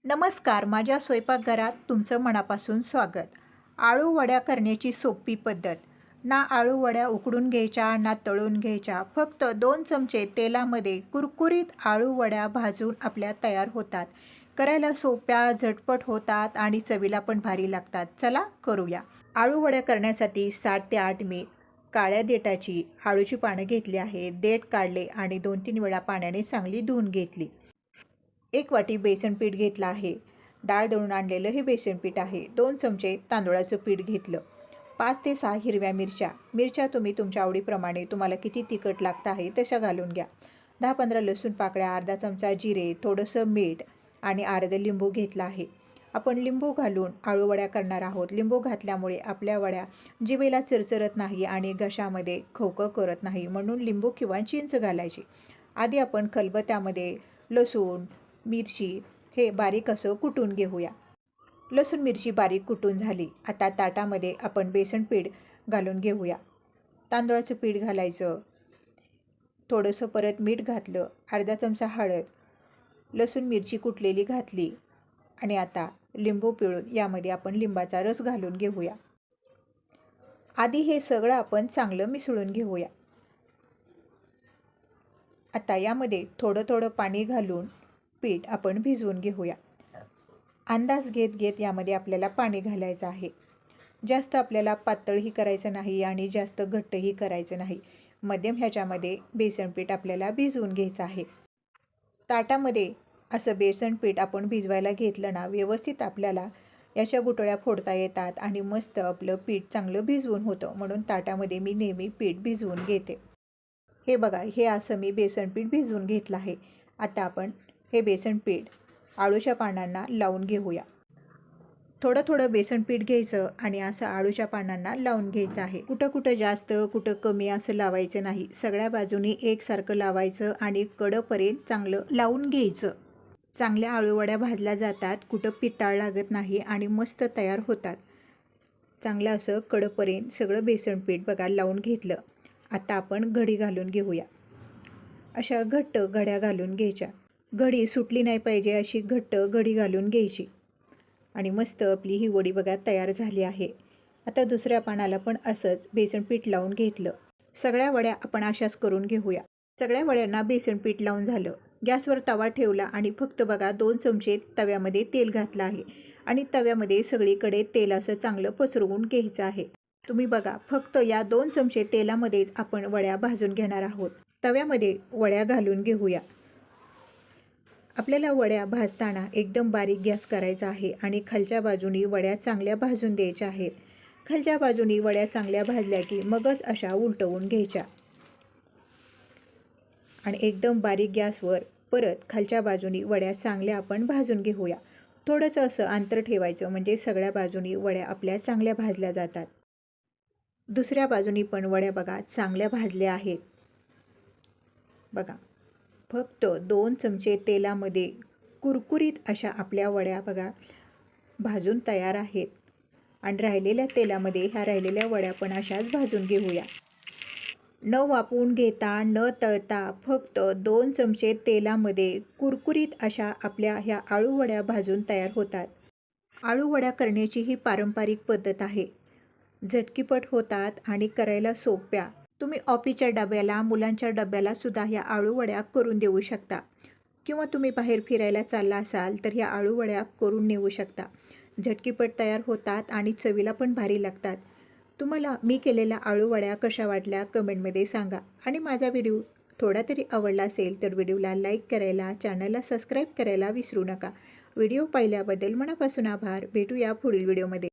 नमस्कार, माझ्या स्वयंपाकघरात तुमचं मनापासून स्वागत. आळू वड्या करण्याची सोपी पद्धत. ना आळू वड्या उकडून घ्यायच्या ना तळून घ्यायच्या. फक्त 2 चमचे तेलामध्ये कुरकुरीत आळू वड्या भाजून आपल्या तयार होतात. करायला सोप्या, झटपट होतात आणि चवीला पण भारी लागतात. चला करूया. आळू वड्या करण्यासाठी 7 ते 8 मी काळ्या देठाची आळूची पानं घेतली आहे. देठ काढले आणि 2-3 वेळा पाण्याने चांगली धुवून घेतली. 1 वाटी बेसन पीठ घेतलं आहे. डाळ दळून आणलेलं हे बेसन पीठ आहे. 2 चमचे तांदूळाचं पीठ घेतलं. 5 ते 6 हिरव्या मिरच्या. मिरच्या तुम्ही तुमच्या आवडीप्रमाणे तुम्हाला किती तिखट लागतं आहे तशा घालून घ्या. 10-15 लसूण पाकळ्या, अर्धा चमचा जिरे, थोडंसं मीठ आणि अर्ध लिंबू घेतला आहे. आपण लिंबू घालून आळू वड्या करणार आहोत. लिंबू घातल्यामुळे आपल्या वड्या जिभेला चरचरत नाही आणि घशामध्ये खवखव करत नाही, म्हणून लिंबू किंवा चिंच घालायची. आधी आपण खलबत्त्यामध्ये लसूण, मिरची हे बारीक असं कुटून घेऊया. लसूण मिरची बारीक कुटून झाली. आता ताटामध्ये आपण बेसन पीठ घालून घेऊया. तांदूळाचं पीठ घालायचं. थोडंसं परत मीठ घातलं. अर्धा चमचा हळद, लसूण मिरची कुटलेली घातली आणि आता लिंबू पिळून यामध्ये आपण लिंबाचा रस घालून घेऊया. आधी हे सगळं आपण चांगलं मिसळून घेऊया. आता यामध्ये थोडं थोडं पाणी घालून पीठ आपण भिजवून घेऊया. अंदाज घेत घेत यामध्ये आपल्याला पाणी घालायचं आहे. जास्त आपल्याला पातळही करायचं नाही आणि जास्त घट्टही करायचं नाही. मध्यम ह्याच्यामध्ये बेसन पीठ आपल्याला भिजवून घ्यायचं आहे. ताटामध्ये असं बेसन पीठ आपण भिजवायला घेतलं ना, व्यवस्थित आपल्याला याच्या गुठळ्या फोडता येतात आणि मस्त आपलं पीठ चांगलं भिजवून होतं. म्हणून ताटामध्ये मी नेहमी पीठ भिजवून घेते. हे बघा, हे असं मी बेसन पीठ भिजवून घेतलं आहे. आता आपण हे बेसन पीठ आळूच्या पानांना लावून घेऊया. थोडं थोडं बेसन पीठ घ्यायचं आणि असं आळूच्या पानांना लावून घ्यायचं आहे. कुठं कुठं जास्त, कुठं कमी असं लावायचं नाही. सगळ्या बाजूनी एकसारखं लावायचं आणि कडपर्यंत चांगलं लावून घ्यायचं. चांगल्या आळूवड्या भाजल्या जातात, कुठं पिटाळ लागत नाही आणि मस्त तयार होतात. चांगलं असं कडपर्यंत सगळं बेसन पीठ बघा लावून घेतलं. आता आपण घडी घालून घेऊया. अशा घट्ट घड्या घालून घ्यायच्या. घडी सुटली नाही पाहिजे अशी घट्ट घडी घालून घ्यायची आणि मस्त आपली ही वडी बघा तयार झाली आहे. आता दुसऱ्या पानाला पण असंच बेसन पीठ लावून घेतलं. सगळ्या वड्या आपण अशाच करून घेऊया. सगळ्या वड्यांना बेसन पीठ लावून झालं. गॅसवर तवा ठेवला आणि फक्त बघा 2 चमचे तव्यामध्ये तेल घातलं आहे आणि तव्यामध्ये सगळीकडे तेल असं चांगलं पसरवून घ्यायचं आहे. तुम्ही बघा, फक्त या 2 चमचे तेलामध्येच आपण वड्या भाजून घेणार आहोत. तव्यामध्ये वड्या घालून घेऊया. आपल्याला वड्या भाजताना एकदम बारीक गॅस करायचा आहे आणि खालच्या बाजूनी वड्या चांगल्या भाजून द्यायच्या आहेत. खालच्या बाजूनी वड्या चांगल्या भाजल्या की मगच अशा उलटवून घ्यायच्या आणि एकदम बारीक गॅसवर परत खालच्या बाजूनी वड्या चांगल्या आपण भाजून घेऊया. थोडंसं असं अंतर ठेवायचं, म्हणजे सगळ्या बाजूनी वड्या आपल्या चांगल्या भाजल्या जातात. दुसऱ्या बाजूनी पण वड्या बघा चांगल्या भाजल्या आहेत. बघा, फक्त 2 चमचे तेलामध्ये कुरकुरीत अशा आपल्या वड्या बघा भाजून तयार आहेत आणि राहिलेल्या तेलामध्ये ह्या राहिलेल्या वड्या पण अशाच भाजून घेऊया. न वाफवून घेता, न तळता फक्त 2 चमचे तेलामध्ये कुरकुरीत अशा आपल्या ह्या आळू वड्या भाजून तयार होतात. आळू वड्या करण्याची ही पारंपरिक पद्धत आहे. झटकीपट होतात आणि करायला सोप्या. तुम्ही ऑफिसच्या डब्याला, मुलांच्या डब्याला सुद्धा ह्या आळू वड्या करून देऊ शकता किंवा तुम्ही बाहेर फिरायला चालला असाल तर ह्या आळू वड्या करून नेऊ शकता. झटकीपट तयार होतात आणि चवीला पण भारी लागतात. तुम्हाला मी केलेल्या आळू वड्या कशा वाटल्या कमेंटमध्ये सांगा आणि माझा व्हिडिओ थोडा तरी आवडला असेल तर व्हिडिओला लाईक करायला, चॅनलला सबस्क्राईब करायला विसरू नका. व्हिडिओ पाहिल्याबद्दल मनापासून आभार. भेटूया पुढील व्हिडिओमध्ये.